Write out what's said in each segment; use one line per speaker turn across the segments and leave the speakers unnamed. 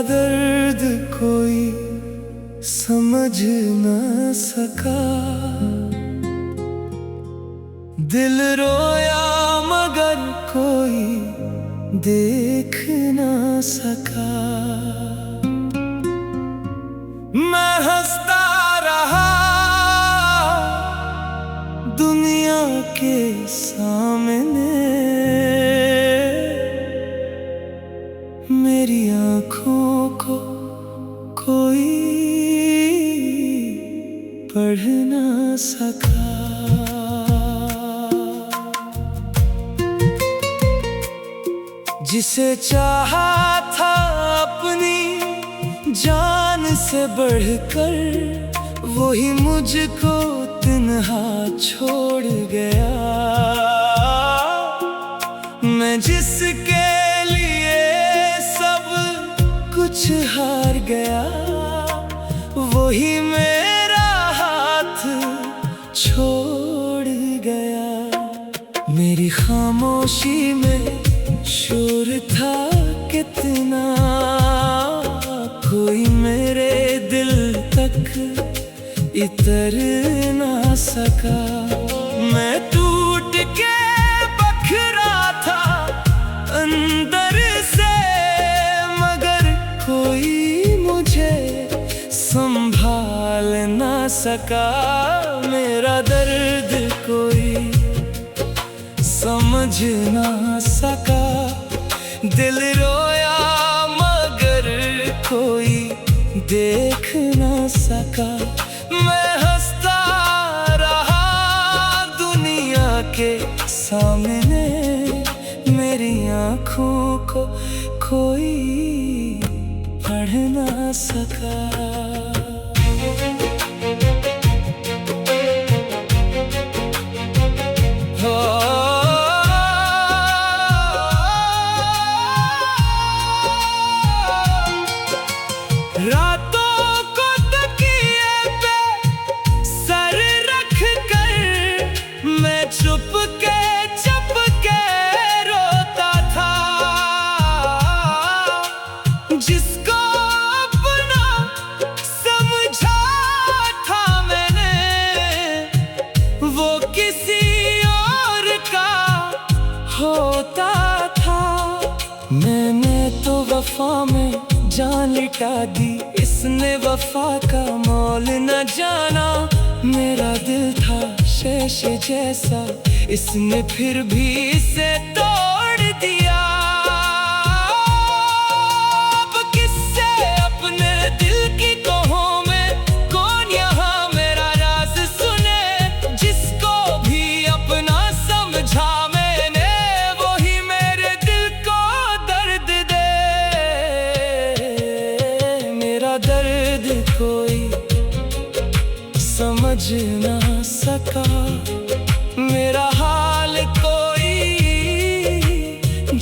दर्द कोई समझ न सका। दिल रोया मगर कोई देख न सका। मैं हंसता रहा दुनिया के सामने, मेरी आँखों को कोई पढ़ न सका। जिसे चाहा था अपनी जान से बढ़कर, वही मुझको तन्हा छोड़ गया। मैं जिसके लिए सब कुछ हार गया, वही मेरा हाथ छोड़ गया। मेरी खामोशी में शोर था कितना, कोई मेरे दिल तक इतर ना सका। मैं टूट के बखरा था अंदर से, मगर कोई मुझे संभाल ना सका। मेरा दर्द कोई समझ ना सका। दिल रोया मगर कोई देख ना सका। मैं हंसता रहा दुनिया के सामने, मेरी आँखों को कोई पढ़ ना सका। रातों को तकिए पे सर रख कर, मैं चुप के रोता था। जिसको अपना समझा था मैंने, वो किसी और का होता था। मैंने तो वफा में जान लिटा दी, इसने वफा का मोल न जाना। मेरा दिल था शेष जैसा, इसने फिर भी इसे तोड़ दिया। अब किससे अपने दिल की कहों में कौन यहाँ मेरा राज सुने। जिसको भी अपना समझा मैंने, वही मेरे दिल को दर्द दे। मेरा दर्द कोई समझ ना सका, मेरा हाल कोई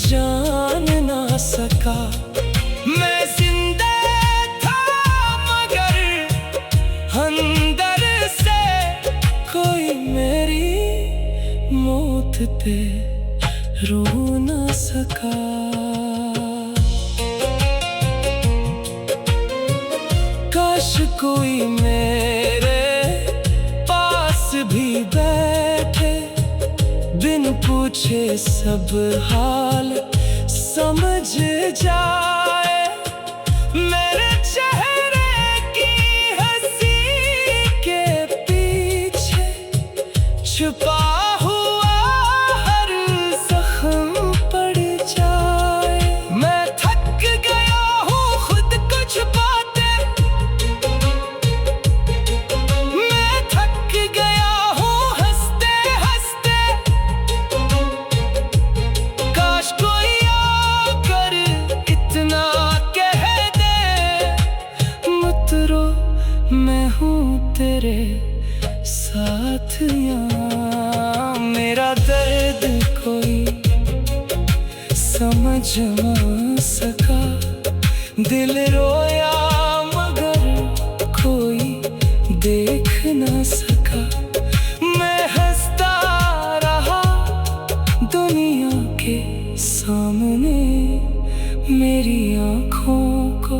जान ना सका। मैं जिंदा था मगर अंदर से कोई मेरी मौत पे रो ना सका। काश कोई मेरे पास भी बैठे, बिन पूछे सब हाल समझ जाए। मेरे चेहरे की हंसी के पीछे छुपा हुआ हर जख्म पड़ जाए। मैं थक गया हूँ खुद को छुपाते, मैं थक गया हूँ हंसते हंसते। काश कोई आकर इतना कह दे, मत रो मैं हूँ तेरे साथ यहाँ। मेरा दर्द कोई समझ ना सका। दिल रोया मगर कोई देख ना सका। मैं हंसता रहा दुनिया के सामने, मेरी आँखों को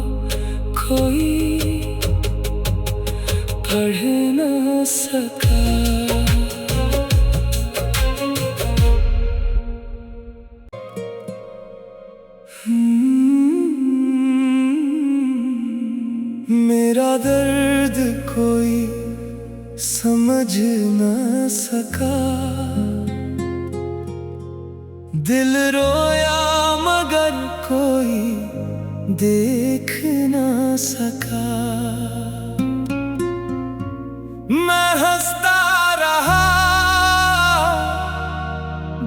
दिल रोया मगर कोई देख ना सका। मैं हंसता रहा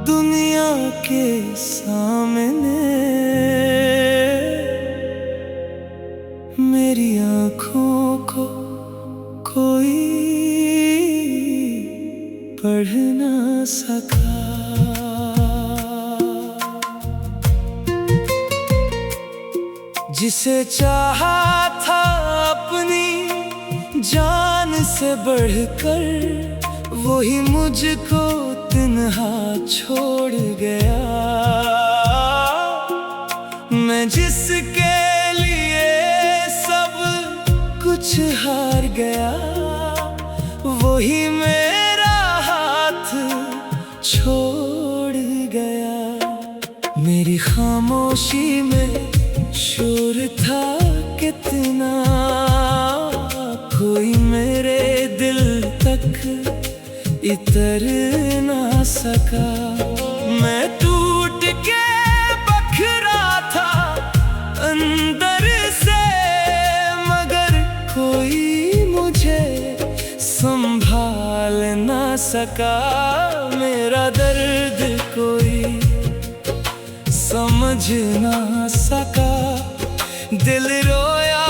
दुनिया के सामने, मेरी आँखों को कोई पढ़ ना सका। जिसे चाहा था अपनी जान से बढ़कर, वही मुझको तन्हा छोड़ गया। मैं जिसके लिए सब कुछ हार गया, वही मेरा हाथ छोड़ गया। मेरी खामोशी में शोर था कितना, कोई मेरे दिल तक इतर ना सका। मैं टूट के बखरा था अंदर से, मगर कोई मुझे संभाल ना सका। मेरा दर्द कोई समझ ना सका। दिल रोया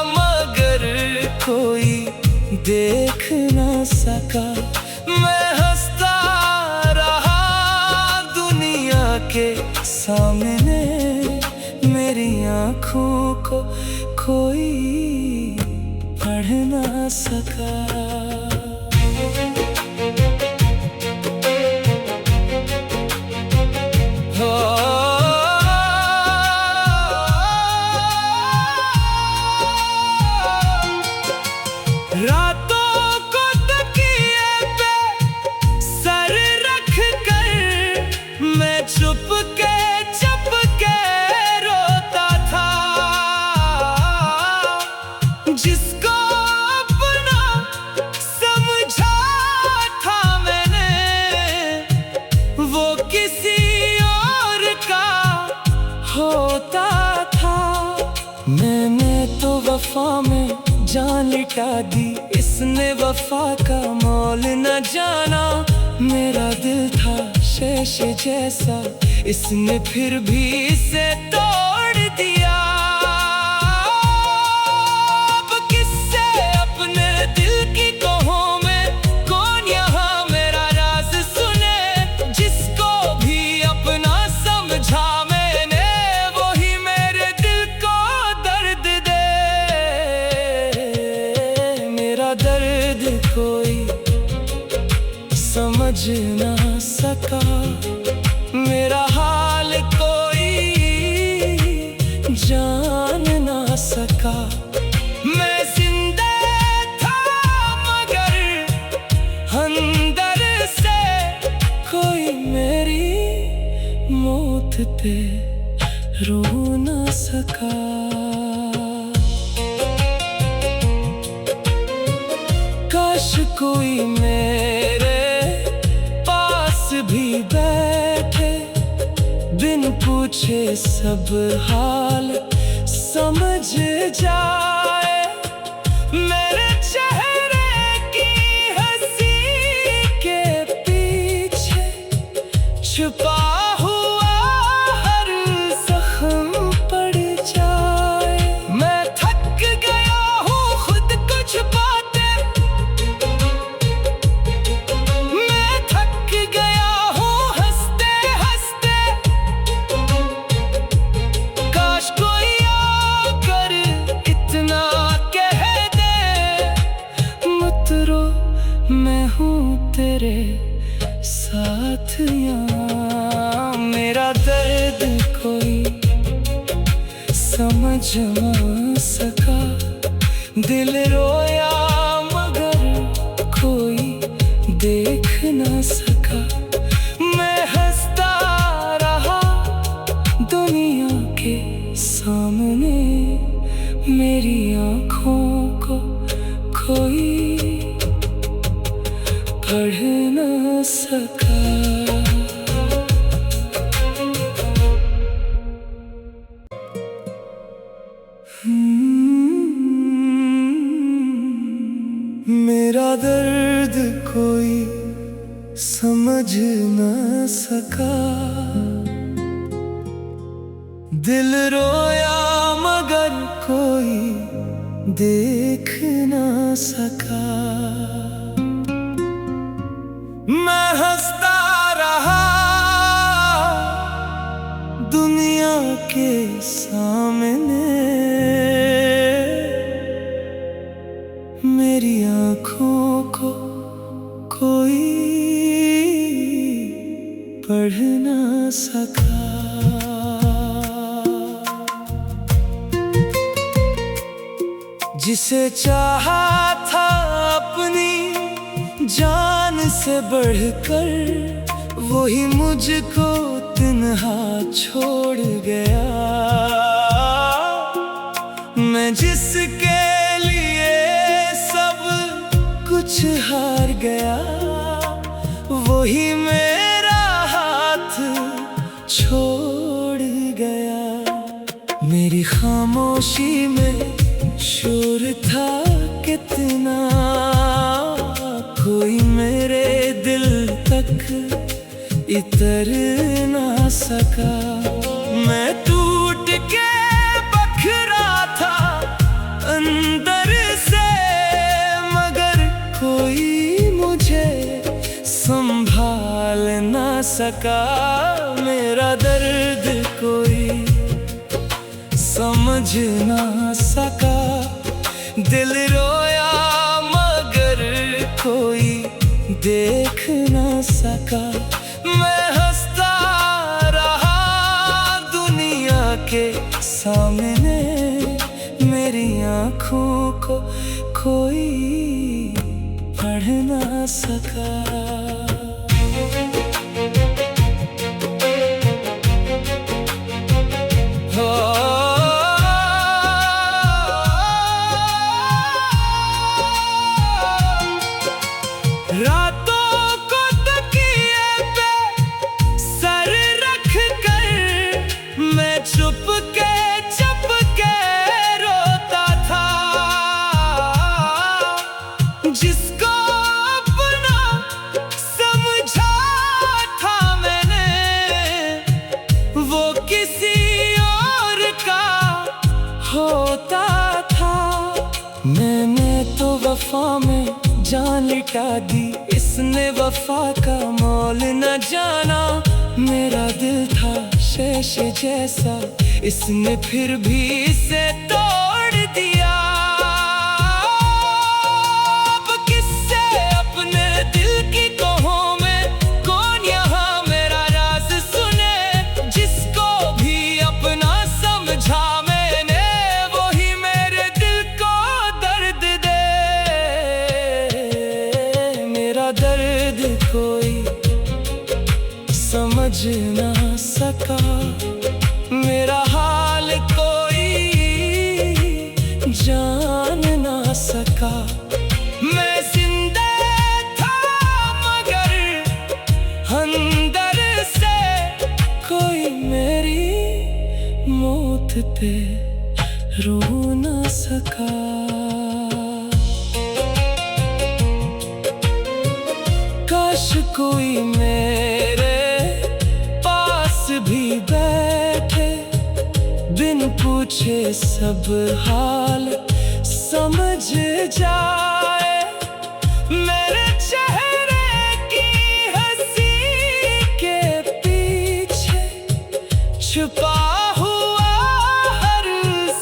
मगर कोई देख ना सका। मैं हंसता रहा दुनिया के सामने, मेरी आँखों को कोई पढ़ ना सका। रातों को तकिए पे सर रख कर, मैं चुप के रोता था। जिसको अपना समझा था मैंने, वो किसी और का होता था। मैंने तो वफा में जान लिटा दी, इसने वफा का मोल न जाना। मेरा दिल था शेष जैसा, इसने फिर भी इसे तोड़ दिया। अब किससे अपने दिल की कहों में कौन यहाँ मेरा राज सुने। जिसको भी अपना समझा मैंने, वही मेरे दिल को दर्द दे। मेरा दर्द कोई समझ ना सका, मेरा हाल कोई जान ना सका। मैं जिंदा था मगर अंदर से कोई मेरी मौत पे रो ना सका। काश कोई मेरे पास भी बैठे, बिन पूछे सब हाल समझ जाए। मेरे चेहरे की हंसी के पीछे छुपा हुआ हर जख्म पड़ जाए। मैं थक गया हूँ खुद को छुपाते, मैं थक गया हूँ हंसते हंसते। काश कोई आकर इतना कह दे, मत रो मैं हूँ तेरे साथ यहाँ। मेरा दर्द कोई समझ ना सका। दिल रोया मगर कोई देख ना सका। मैं हंसता रहा दुनिया के सामने, मेरी आँखों को कोई पढ़ ना सका। सका। दिल रोया मगर कोई देख ना सका। मैं हंसता रहा दुनिया के सामने, मेरी आँखों को कोई पढ़ ना सका। जिसे चाहा था अपनी जान से बढ़कर, वही मुझको तन्हा छोड़ गया। मैं जिसके लिए सब कुछ हार गया, वही मेरा हाथ छोड़ गया। मेरी खामोशी में शोर था कितना, कोई मेरे दिल तक इतर ना सका। मैं टूट के बखरा था अंदर से, मगर कोई मुझे संभाल ना सका। मेरा दर्द कोई समझ ना सका। दिल रोया मगर कोई देख ना सका। मैं हंसता रहा दुनिया के सामने, मेरी आँखों को कोई पढ़ ना सका। रातों को तकिए पे सर रख कर मैं चुप के रोता था। जिसको अपना समझा था मैंने, वो किसी और का होता था। मैंने तो वफा में जान लिटा दी, इसने वफा का मोल न जाना। मेरा दिल था शीशे जैसा, इसने फिर भी इसे तोड़ दिया। अब किससे अपने दिल की कहूं मैं, कौन यहाँ मेरा राज सुने। जिसको भी अपना समझा मैंने, वही मेरे दिल को दर्द दे। मेरा दर्द कोई समझ ना सका, मेरा हाल कोई जान ना सका। मैं जिंदा था मगर अंदर से कोई मेरी मौत पे रो ना सका। काश कोई मेरे पास भी बैठे, बिन पूछे सब हाल समझ जाए। मेरे चेहरे की हंसी के पीछे छुपा हुआ हर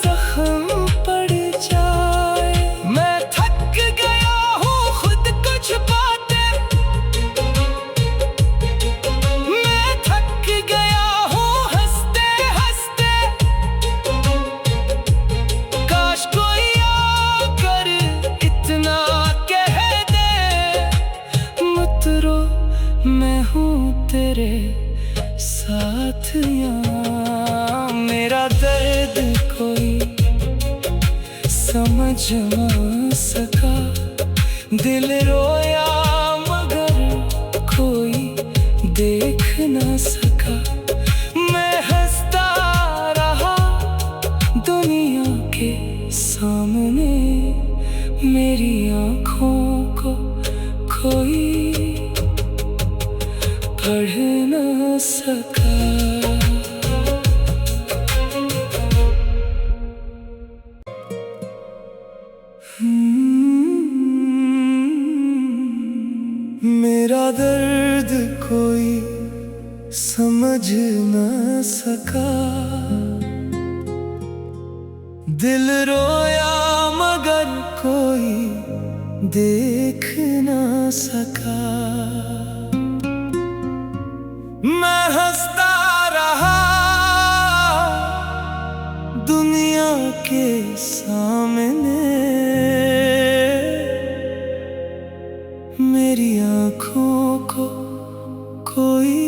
जख्म पड़ जाए। मैं थक गया हूँ खुद को छुपाते, मैं थक गया हूँ हंसते हंसते। काश कोई आकर इतना कह दे, मत रो मैं हूँ तेरे साथ यहाँ। मेरा दर्द कोई समझ ना सका। दिल रोया मगर कोई देख ना सका। मैं हंसता रहा दुनिया के सामने, मेरी आँखों को कोई पढ़ ना सका। मेरा दर्द कोई समझ न सका, दिल रोया मगर कोई देख न सका। मैं हंसता रहा दुनिया के सामने, मेरी आँखों को कोई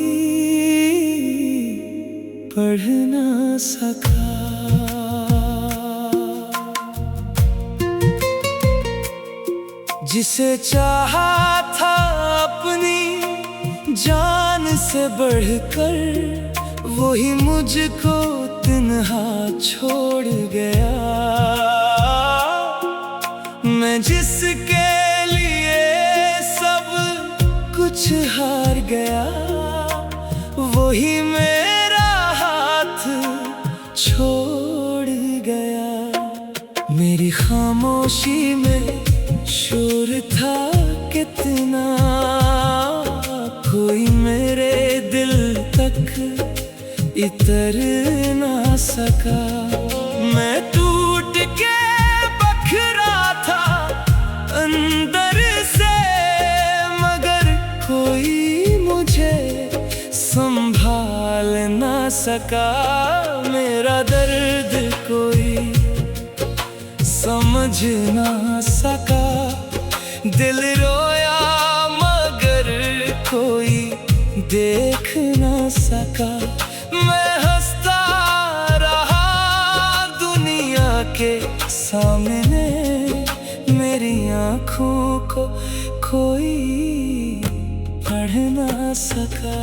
पढ़ न सका। जिसे चाहा था अपनी जान से बढ़कर, वही मुझको तन्हा छोड़ गया। मैं जिसके कुछ हार गया, वही मेरा हाथ छोड़ गया। मेरी खामोशी में शोर था कितना, कोई मेरे दिल तक इतर ना सका। मैं टूट के बखरा था अंदर से, कोई मुझे संभाल ना सका। मेरा दर्द कोई समझ ना सका, दिल रोया मगर कोई देख ना सका। मैं हंसता रहा दुनिया के सामने, मेरी आँखों को कोई पढ़ ना सका।